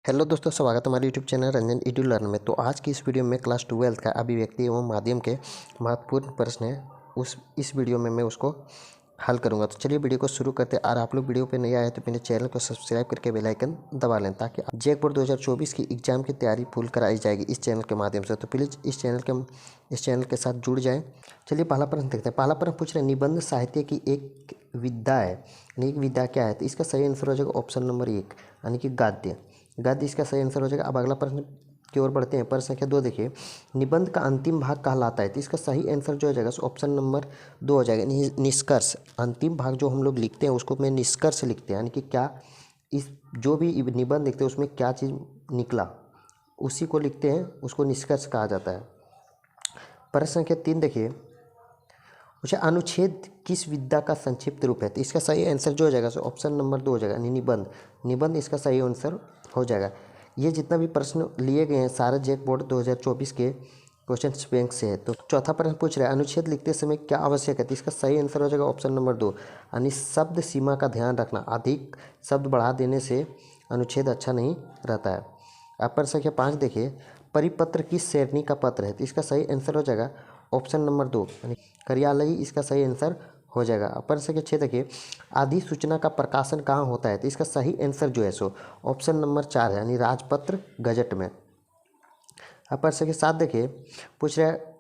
Hello दोस्तों, स्वागत है हमारे YouTube channel Ranjan edu learn में। तो आज की इस वीडियो में क्लास 12 का अभिव्यक्ति एवं माध्यम के महत्वपूर्ण प्रश्न है इस वीडियो में मैं उसको हल करूंगा। तो चलिए वीडियो को शुरू करते हैं। और आप लोग वीडियो पे नए आए तो मेरे चैनल को सब्सक्राइब करके बेल आइकन दबा लें, ताकि जेक बोर्ड 2024 की एग्जाम की तैयारी फुल कराई जाएगी इस चैनल के माध्यम से। तो प्लीज़ इस चैनल के साथ जुड़ जाएँ। चलिए पहला प्रश्न देखते हैं। पहला प्रश्न पूछ रहे हैं, निबंध साहित्य की एक विधा है, यानी एक विधा क्या है? तो इसका सही आंसर हो जाएगा ऑप्शन नंबर 1, यानी कि गद्य। गद्य इसका सही आंसर हो जाएगा। अब अगला प्रश्न की ओर बढ़ते हैं। प्रश्न संख्या 2 देखिए, निबंध का अंतिम भाग कहलाता है। तो इसका सही आंसर जो हो जाएगा सो ऑप्शन नंबर 2 हो जाएगा, निष्कर्ष। अंतिम भाग जो हम लोग लिखते हैं उसको में निष्कर्ष लिखते हैं, यानी कि क्या इस जो भी निबंध लिखते हैं उसमें क्या चीज़ निकला उसी को लिखते हैं, उसको निष्कर्ष कहा जाता है। प्रश्न संख्या 3 देखिए, अच्छा, अनुच्छेद किस विधा का संक्षिप्त रूप है? तो इसका सही आंसर जो हो जाएगा सो ऑप्शन नंबर 2 हो जाएगा, यानी निबंध। निबंध इसका सही आंसर हो जाएगा। ये जितना भी प्रश्न लिए गए हैं सारे जेक बोर्ड 2024 के क्वेश्चन बैंक से है। तो चौथा प्रश्न पूछ रहा है, अनुच्छेद लिखते समय क्या आवश्यक है? तो इसका सही आंसर हो जाएगा ऑप्शन नंबर 2, यानी शब्द सीमा का ध्यान रखना। अधिक शब्द बढ़ा देने से अनुच्छेद अच्छा नहीं रहता है। अब प्रश्न संख्या 5 देखिए, परिपत्र किस श्रेणी का पत्र है? तो इसका सही आंसर हो जाएगा ऑप्शन नंबर 2, यानी कार्यालयी इसका सही आंसर हो जाएगा। प्रश्न संख्या 6 देखिए, अधिसूचना का प्रकाशन कहाँ होता है? तो इसका सही आंसर जो है सो ऑप्शन नंबर 4 है, यानी राजपत्र गजट में। अब प्रश्न संख्या 7 देखिए, पूछ रहा है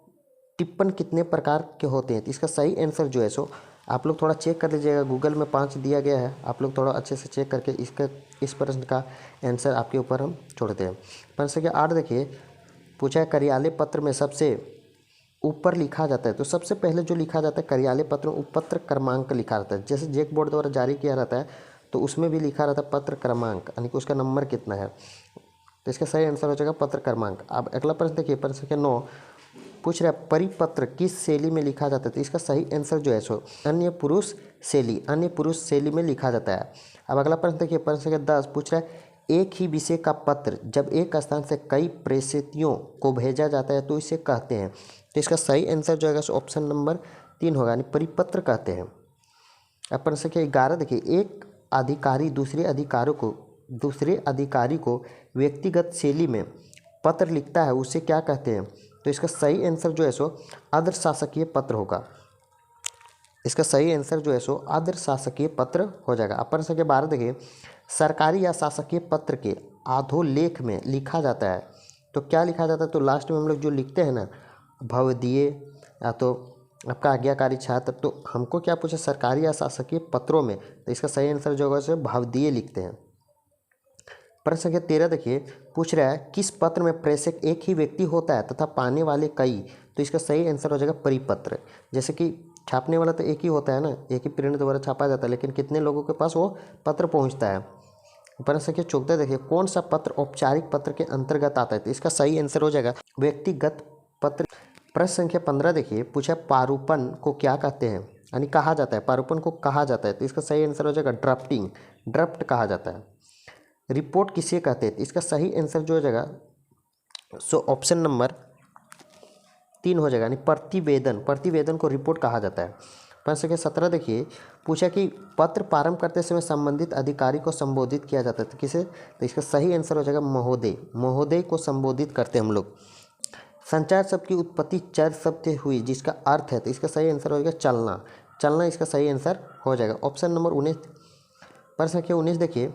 टिप्पण कितने प्रकार के होते हैं? तो इसका सही आंसर जो है सो आप लोग थोड़ा चेक कर लीजिएगा, गूगल में 5 दिया गया है, आप लोग थोड़ा अच्छे से चेक करके इस प्रश्न का आंसर आपके ऊपर हम छोड़ते हैं। प्रश्न संख्या 8 देखिए, पूछा है कार्यालय पत्र में सबसे ऊपर लिखा जाता है। तो सबसे पहले जो लिखा जाता है कार्यालय पत्र में पत्र क्रमांक लिखा रहता है। जैसे जेक बोर्ड द्वारा जारी किया रहता है तो उसमें भी लिखा रहता है पत्र क्रमांक, यानी कि उसका नंबर कितना है। तो इसका सही आंसर हो जाएगा पत्र क्रमांक। अब अगला प्रश्न देखिए, प्रश्न संख्या 9 पूछ रहा है परिपत्र किस शैली में लिखा जाता है? तो इसका सही आंसर जो है सो अन्य पुरुष शैली, अन्य पुरुष शैली में लिखा जाता है। अब अगला प्रश्न देखिए, प्रश्न संख्या 10 पूछ रहा है एक ही विषय का पत्र जब एक स्थान से कई प्रेषितियों को भेजा जाता है तो इसे कहते हैं। तो इसका सही आंसर जो है ऑप्शन नंबर 3 होगा, यानी परिपत्र कहते हैं। अब प्रश्न संख्या 11 देखिए, एक अधिकारी दूसरे अधिकारी को व्यक्तिगत शैली में पत्र लिखता है, उसे क्या कहते हैं? तो इसका सही आंसर जो है सो अर्ध शासकीय पत्र होगा। इसका सही आंसर जो है सो अर्ध शासकीय पत्र हो जाएगा। अब प्रश्न संख्या 12 देखिए, सरकारी या शासकीय पत्र के अधोलेख में लिखा जाता है तो क्या लिखा जाता है? तो लास्ट में हम लोग जो लिखते हैं ना, भवदीय या तो आपका आज्ञाकारी छात्र, तो हमको क्या पूछा सरकारी या शासकीय पत्रों में, तो इसका सही आंसर जो होगा उसे भवदीय लिखते हैं। प्रश्न संख्या 13 देखिए, पूछ रहा है किस पत्र में प्रेषक एक ही व्यक्ति होता है तथा पाने वाले कई? तो इसका सही आंसर हो जाएगा परिपत्र। जैसे कि छापने वाला तो एक ही होता है ना, एक ही प्रिंट द्वारा छापा जाता है, लेकिन कितने लोगों के पास वो पत्र पहुंचता है। प्रश्न संख्या 14 देखिए, कौन सा पत्र औपचारिक पत्र के अंतर्गत आता है? तो इसका सही आंसर हो जाएगा व्यक्तिगत पत्र। प्रश्न संख्या 15 देखिए, पूछा पारूपन को क्या कहते हैं, यानी कहा जाता है, पारूपन को कहा जाता है। तो इसका सही आंसर हो जाएगा ड्राफ्टिंग, ड्राफ्ट कहा जाता है। रिपोर्ट किसे कहते हैं? तो इसका सही आंसर जो हो जाएगा सो ऑप्शन नंबर 3 हो जाएगा, यानी प्रतिवेदन, प्रतिवेदन को रिपोर्ट कहा जाता है। प्रश्न संख्या 17 देखिए, पूछा कि पत्र प्रारंभ करते समय संबंधित अधिकारी को संबोधित किया जाता है, तो किसे? तो इसका सही आंसर हो जाएगा महोदय, महोदय को संबोधित करते हैं हम लोग। संचार शब्द की उत्पत्ति चर शब्द से हुई जिसका अर्थ है, तो इसका सही आंसर हो जाएगा चलना, चलना इसका सही आंसर हो जाएगा ऑप्शन नंबर 19। प्रश्न संख्या 19 देखिए,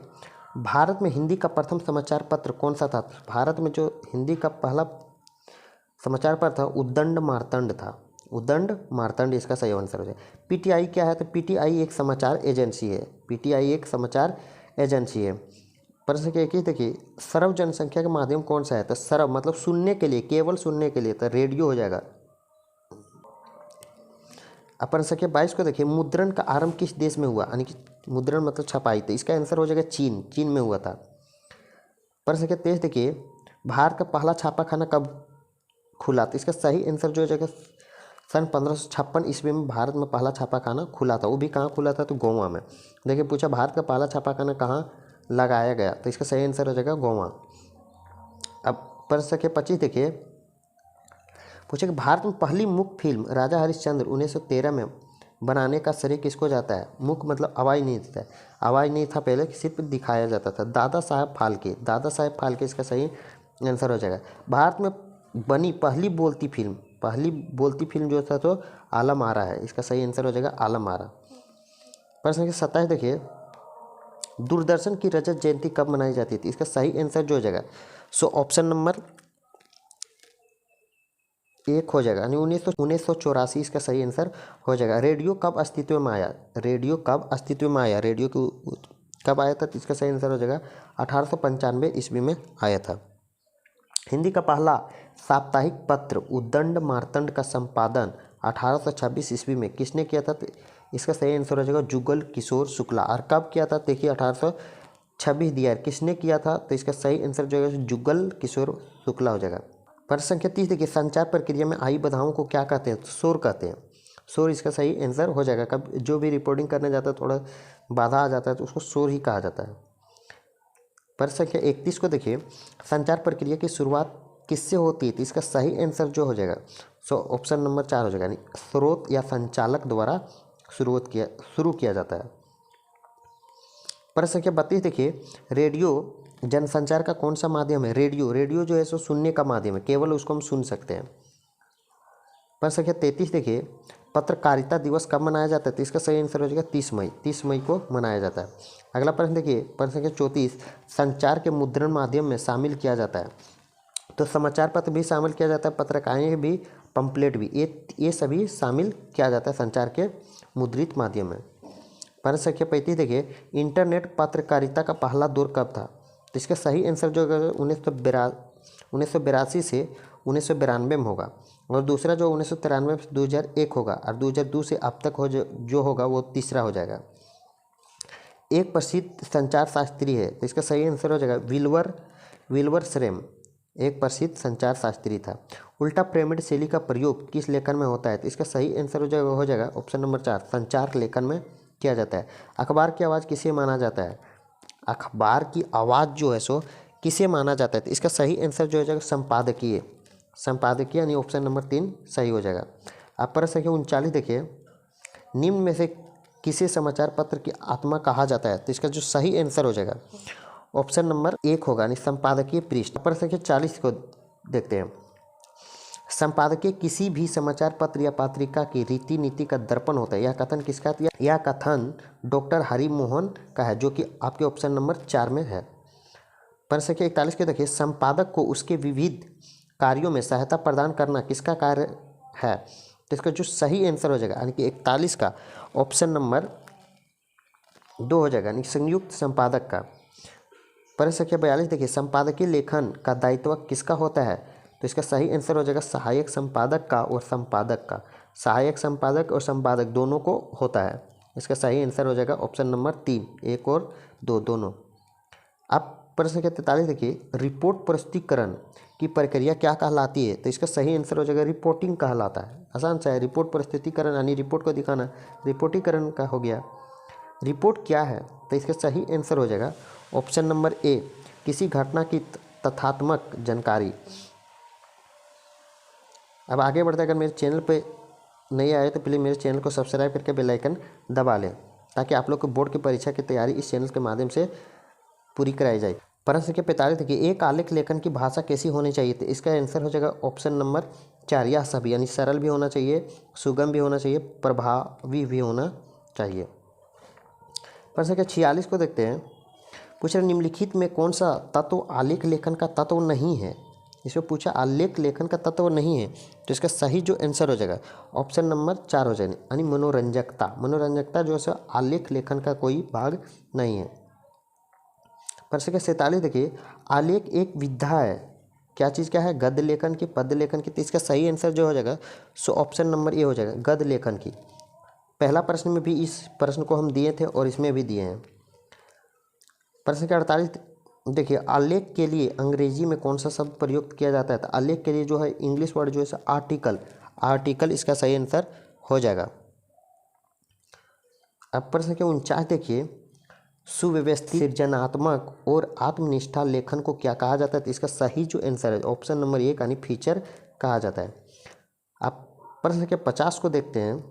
भारत में हिंदी का प्रथम समाचार पत्र कौन सा था? भारत में जो हिंदी का पहला समाचार पत्र था उद्दंड मार्तंड था, उद्दंड मार्तंड इसका सही आंसर हो जाए। पीटीआई क्या है? तो पीटीआई एक समाचार एजेंसी है, पीटीआई एक समाचार एजेंसी है। प्रश्न संख्या 21 देखिए, सर्व जनसंख्या का माध्यम कौन सा है? तो सर्व मतलब सुनने के लिए, केवल सुनने के लिए, तो रेडियो हो जाएगा। अब प्रश्न संख्या 22 को देखिए, मुद्रण का आरंभ किस देश में हुआ? यानी कि मुद्रण मतलब छपाई, तो इसका आंसर हो जाएगा चीन, चीन में हुआ था। प्रश्न संख्या 23 देखिए, भारत का पहला छापाखाना कब खुला? तो इसका सही आंसर जो हो जाएगा सन 1556 ईस्वी में भारत में पहला छापाखाना खुला था। वो भी कहाँ खुला था? तो गोवा में। देखिए पूछा भारत का पहला छापाखाना कहाँ लगाया गया, तो इसका सही आंसर हो जाएगा गोवा। अब प्रश्न संख्या 25 देखिए, पूछे कि भारत में पहली मुख्य फिल्म राजा हरिश्चंद्र 1913 में बनाने का श्रेय किसको जाता है? मुख मतलब आवाज़ नहीं देता है, आवाज़ नहीं था पहले, सिर्फ दिखाया जाता था। दादा साहब फाल्के, दादा साहब फाल्के इसका सही आंसर हो जाएगा। भारत में बनी पहली बोलती फिल्म जो था तो आलम आरा है, इसका सही आंसर हो जाएगा आलम आरा। प्रश्न संख्या 27 देखिए, दूरदर्शन की रजत जयंती कब मनाई जाती थी? इसका सही आंसर जो हो जाएगा सो ऑप्शन नंबर 1 हो जाएगा, यानी 1984 इसका सही आंसर हो जाएगा। रेडियो कब अस्तित्व में आया? रेडियो कब अस्तित्व में आया? रेडियो कब आया था? तो इसका सही आंसर हो जाएगा 1895 ईस्वी में आया था। हिंदी का पहला साप्ताहिक पत्र उद्दंड मार्तंड का संपादन 1826 ईस्वी में किसने किया था? तो इसका सही आंसर हो जाएगा जुगल किशोर शुक्ला। और कब किया था? देखिए 1826 दिया है, किसने किया था? तो इसका सही आंसर जो है जुगल किशोर शुक्ला हो जाएगा। प्रश्न संख्या 30 देखिए, संचार प्रक्रिया में आई बाधाओं को क्या कहते हैं? तो शोर कहते हैं। शोर इसका सही आंसर हो जाएगा। कब जो भी रिपोर्टिंग करने जाता है थोड़ा बाधा आ जाता है तो उसको शोर ही कहा जाता है। प्रश्न संख्या 31 को देखिए, संचार प्रक्रिया की शुरुआत किससे होती है? तो इसका सही आंसर जो हो जाएगा सो ऑप्शन नंबर 4 हो जाएगा, यानी स्रोत या संचालक द्वारा शुरू किया जाता है। प्रश्न संख्या 32 देखिए, रेडियो जनसंचार का कौन सा माध्यम है? रेडियो जो है सो सुनने का माध्यम है, केवल उसको हम सुन सकते हैं। प्रश्न संख्या 33 देखिए, पत्रकारिता दिवस कब मनाया जाता है? तो इसका सही आंसर हो जाएगा 30 मई को मनाया जाता है। अगला प्रश्न देखिए, प्रश्न संख्या 34, संचार के मुद्रण माध्यम में शामिल किया जाता है? तो समाचार पत्र भी शामिल किया जाता है, पत्रकारिता भी, पंपलेट भी, ये सभी शामिल किया जाता है संचार के मुद्रित माध्यम में। प्रश्न संख्या 35 देखिए, इंटरनेट पत्रकारिता का पहला दौर कब था? तो इसका सही आंसर जो होगा 1982 से 1992 में होगा, और दूसरा जो 1993 से 2001 होगा, और 2002 से अब तक जो होगा वो तीसरा हो जाएगा। एक प्रसिद्ध संचार शास्त्री है, तो इसका सही आंसर हो जाएगा विल्वर श्रेम, एक प्रसिद्ध संचार शास्त्री था। उल्टा पिरामिड शैली का प्रयोग किस लेखन में होता है? तो इसका सही आंसर हो जाएगा ऑप्शन नंबर 4, संचार लेखन में किया जाता है। अखबार की आवाज़ किसे माना जाता है? अखबार की आवाज़ जो है सो किसे माना जाता है? तो इसका सही आंसर जो हो जाएगा संपादकीय, यानी ऑप्शन नंबर 3 सही हो जाएगा। अब प्रश्न संख्या 39 देखिए, निम्न में से किसे समाचार पत्र की आत्मा कहा जाता है? तो इसका जो सही आंसर हो जाएगा ऑप्शन नंबर 1 होगा, यानी संपादकीय पृष्ठ। प्रश्न संख्या 40 को देखते हैं, संपादकीय किसी भी समाचार पत्र या पत्रिका की रीति नीति का दर्पण होता है। यह कथन किसका है? यह कथन डॉक्टर हरि मोहन का है, जो कि आपके ऑप्शन नंबर 4 में है। प्रश्न संख्या 41 के देखिए, संपादक को उसके विविध कार्यों में सहायता प्रदान करना किसका कार्य है? तो इसका जो सही आंसर हो जाएगा, यानी कि 41 का ऑप्शन नंबर 2 हो जाएगा, यानी संयुक्त संपादक का। प्रश्न संख्या 42 देखिए, संपादकीय लेखन का दायित्व किसका होता है? तो इसका सही आंसर हो जाएगा सहायक संपादक का और संपादक का। सहायक संपादक और संपादक दोनों को होता है। इसका सही आंसर हो जाएगा ऑप्शन नंबर 3, 1 और 2 दोनों। अब प्रश्न संख्या 43 देखिए, रिपोर्ट प्रस्तुतीकरण की प्रक्रिया क्या कहलाती है? तो इसका सही आंसर हो जाएगा रिपोर्टिंग कहलाता है। आसान सा है, रिपोर्ट प्रस्तुतीकरण यानी रिपोर्ट को दिखाना, रिपोर्टीकरण का हो गया। रिपोर्ट क्या है? तो इसका सही आंसर हो जाएगा ऑप्शन नंबर ए, किसी घटना की तथ्यात्मक जानकारी। अब आगे बढ़ते, अगर मेरे चैनल पे नहीं आए तो प्लीज़ मेरे चैनल को सब्सक्राइब करके बेल आइकन दबा लें, ताकि आप लोग को बोर्ड की परीक्षा की तैयारी इस चैनल के माध्यम से पूरी कराई जाए। प्रश्न संख्या 45 देखिए, एक आलेख लेखन की भाषा कैसी होनी चाहिए? तो इसका आंसर हो जाएगा ऑप्शन नंबर 4, यह सभी, यानी सरल भी होना चाहिए, सुगम भी होना चाहिए, प्रभावी भी होना चाहिए। प्रश्न संख्या 46 को देखते हैं, पूछ रहे निम्नलिखित में कौन सा तत्व आलेख लेखन का तत्व नहीं है? इसमें पूछा आलेख लेखन का तत्व नहीं है, तो इसका सही जो आंसर हो जाएगा ऑप्शन नंबर 4 हो जाएगा, यानी मनोरंजकता जो है आलेख लेखन का कोई भाग नहीं है। प्रश्न संख्या 47 देखिए, आलेख एक विधा है, क्या चीज़ क्या है? गद्य लेखन की, पद्य लेखन की। तो इसका सही आंसर जो हो जाएगा सो ऑप्शन नंबर ए हो जाएगा, गद्य लेखन की। पहला प्रश्न में भी इस प्रश्न को हम दिए थे और इसमें भी दिए हैं। प्रश्न संख्या 48 देखिए, आलेख के लिए अंग्रेजी में कौन सा शब्द प्रयुक्त किया जाता है? तो आलेख के लिए जो है इंग्लिश वर्ड जो है आर्टिकल इसका सही आंसर हो जाएगा। अब प्रश्न संख्या 49 देखिए, सुव्यवस्थित, सृजनात्मक और आत्मनिष्ठा लेखन को क्या कहा जाता है? तो इसका सही जो आंसर है ऑप्शन नंबर 1, यानी फीचर कहा जाता है। अब प्रश्न संख्या 50 को देखते हैं,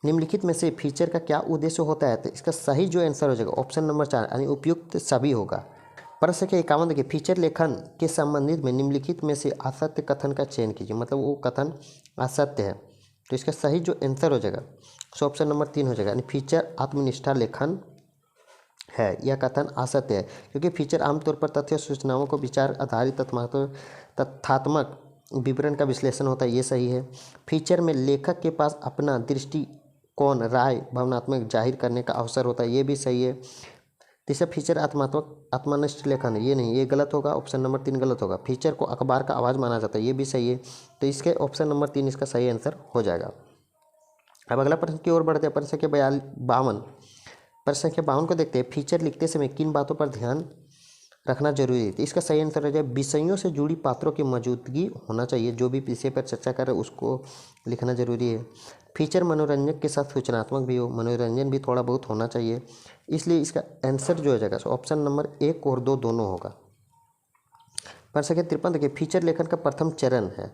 निम्नलिखित में से फीचर का क्या उद्देश्य होता है? तो इसका सही जो आंसर हो जाएगा ऑप्शन नंबर 4 यानी उपयुक्त सभी होगा। प्रश्न संख्या 51 देखिए, फीचर लेखन के संबंधित में निम्नलिखित में से असत्य कथन का चयन कीजिए, मतलब वो कथन असत्य है। तो इसका सही जो आंसर हो जाएगा सो ऑप्शन नंबर 3 हो जाएगा, यानी फीचर आत्मनिष्ठा लेखन है, यह कथन असत्य है, क्योंकि फीचर आमतौर पर तथ्य सूचनाओं को विचार आधारित तथ्यात्मक विवरण का विश्लेषण होता है, ये सही है। फीचर में लेखक के पास अपना दृष्टिकोण, राय, भावनात्मक जाहिर करने का अवसर होता है, ये भी सही है। तीसरा फीचर आत्मनिष्ठ लेखन है, ये नहीं, ये गलत होगा, ऑप्शन नंबर 3 गलत होगा। फीचर को अखबार का आवाज़ माना जाता है, ये भी सही है। तो इसके ऑप्शन नंबर 3 इसका सही आंसर हो जाएगा। अब अगला प्रश्न की ओर बढ़ते हैं, प्रश्न संख्या 52। प्रश्न संख्या 52 को देखते हैं, फीचर लिखते समय किन बातों पर ध्यान रखना जरूरी है? तो इसका सही आंसर हो जाए विषयों से जुड़ी पात्रों की मौजूदगी होना चाहिए, जो भी विषय पर चर्चा कर रहे उसको लिखना जरूरी है। फीचर मनोरंजक के साथ सूचनात्मक भी हो, मनोरंजन भी थोड़ा बहुत होना चाहिए, इसलिए इसका आंसर जो हो जाएगा सो ऑप्शन नंबर 1 और 2 दोनों होगा। प्रश्न संख्या 53 देखिए, फीचर लेखन का प्रथम चरण है।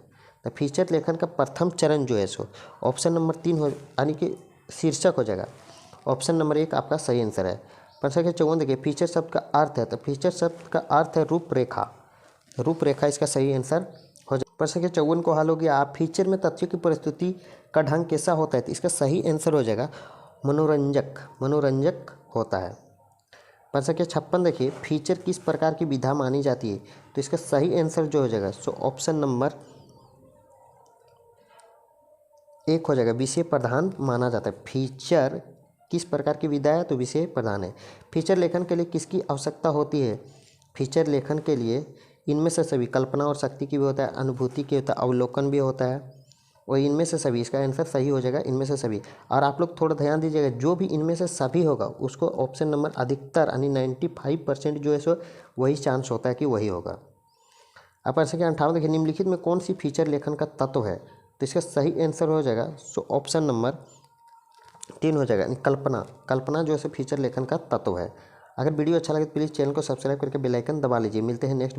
तो फीचर लेखन का प्रथम चरण जो है सो ऑप्शन नंबर 3 हो, यानी कि शीर्षक हो जाएगा। ऑप्शन नंबर 1 आपका सही आंसर है। प्रश्न संख्या 54 देखिए, फीचर शब्द का अर्थ है। तो फीचर शब्द का अर्थ है रूपरेखा, रूपरेखा इसका सही आंसर हो जाए। प्रश्न संख्या 54 को हल हो गया। आप फीचर में तथ्यों की प्रस्तुति का ढंग कैसा होता है? तो इसका सही आंसर हो जाएगा मनोरंजक, मनोरंजक होता है। प्रश्न संख्या 56 देखिए, फीचर किस प्रकार की विधा मानी जाती है? तो इसका सही आंसर जो हो जाएगा सो ऑप्शन नंबर 1 हो जाएगा, विषय प्रधान माना जाता है। फीचर किस प्रकार की विधा है? तो विषय प्रधान है। फीचर लेखन के लिए किसकी आवश्यकता होती है? फीचर लेखन के लिए इनमें से सभी, कल्पना और शक्ति की भी होता है, अनुभूति की होता है, अवलोकन भी होता है, और इनमें से सभी, इसका आंसर सही हो जाएगा इनमें से सभी। और आप लोग थोड़ा ध्यान दीजिएगा, जो भी इनमें से सभी होगा उसको ऑप्शन नंबर अधिकतर यानी 95% जो है सो वही चांस होता है कि वही होगा। अब प्रश्न संख्या 58 देखिए, निम्नलिखित में कौन सी फीचर लेखन का तत्व है? तो इसका सही आंसर हो जाएगा सो ऑप्शन नंबर 3 हो जाएगा, कल्पना, कल्पना जो है फीचर लेखन का तत्व है। अगर वीडियो अच्छा लगे तो प्लीज़ चैनल को सब्सक्राइब करके बेल आइकन दबा लीजिए। मिलते हैं नेक्स्ट